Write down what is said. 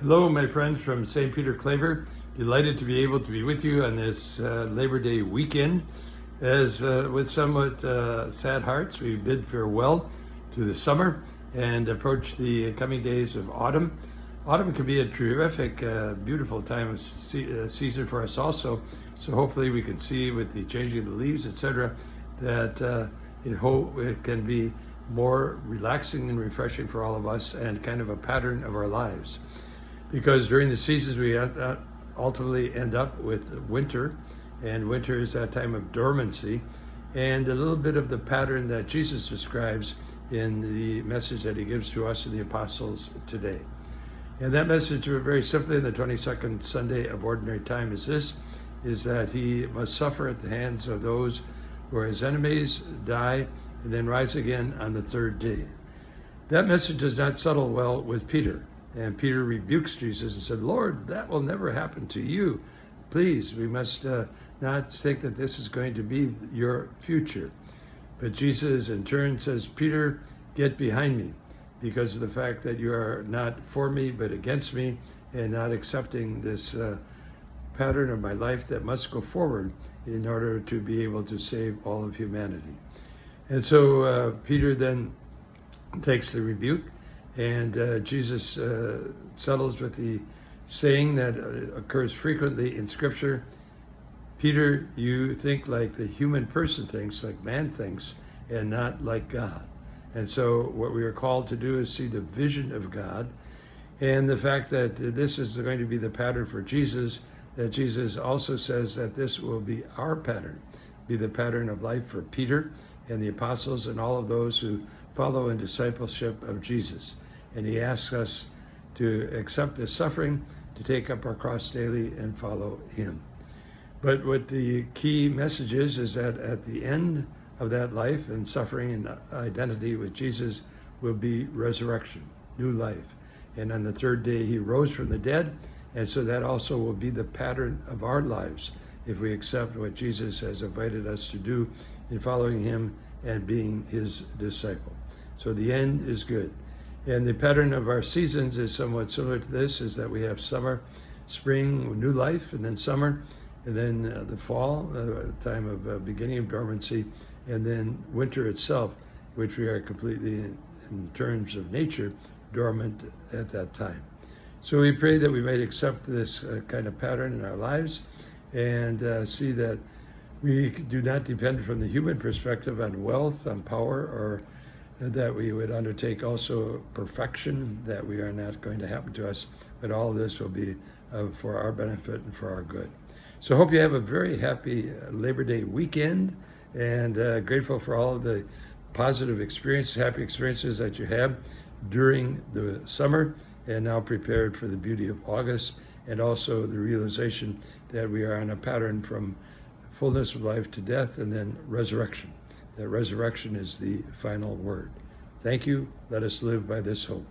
Hello, my friends from St. Peter Claver. Delighted to be able to be with you on this Labor Day weekend. As with somewhat sad hearts, we bid farewell to the summer and approach the coming days of autumn. Autumn can be a terrific, beautiful time of season for us also. So hopefully we can see with the changing of the leaves, etc., that it can be more relaxing and refreshing for all of us and kind of a pattern of our lives. Because during the seasons we ultimately end up with winter, and winter is that time of dormancy, and a little bit of the pattern that Jesus describes in the message that he gives to us and the apostles today. And that message, very simply, in the 22nd Sunday of Ordinary Time is this, is that he must suffer at the hands of those who are his enemies, die, and then rise again on the third day. That message does not settle well with Peter. And Peter rebukes Jesus and said, "Lord, that will never happen to you. Please, we must not think that this is going to be your future." But Jesus in turn says, "Peter, get behind me, because of the fact that you are not for me, but against me, and not accepting this pattern of my life that must go forward in order to be able to save all of humanity." And so Peter then takes the rebuke, and Jesus settles with the saying that occurs frequently in Scripture: "Peter, you think like the human person thinks, like man thinks, and not like God." And so what we are called to do is see the vision of God, and the fact that this is going to be the pattern for Jesus, that Jesus also says that this will be our pattern, be the pattern of life for Peter and the apostles and all of those who follow in discipleship of Jesus. And he asks us to accept this suffering, to take up our cross daily and follow him. But what the key message is that at the end of that life and suffering and identity with Jesus will be resurrection, new life. And on the third day, he rose from the dead. And so that also will be the pattern of our lives if we accept what Jesus has invited us to do in following him and being his disciple. So the end is good. And the pattern of our seasons is somewhat similar to this, is that we have summer, spring, new life, and then summer, and then the fall, time of beginning of dormancy, and then winter itself, which we are completely, in terms of nature, dormant at that time. So we pray that we might accept this kind of pattern in our lives and see that we do not depend from the human perspective on wealth, on power, or that we would undertake also perfection, that we are not going to happen to us, but all of this will be for our benefit and for our good. So I hope you have a very happy Labor Day weekend, and grateful for all of the positive experiences, happy experiences that you have during the summer, and now prepared for the beauty of August, and also the realization that we are on a pattern from fullness of life to death and then resurrection. That resurrection is the final word. Thank you. Let us live by this hope.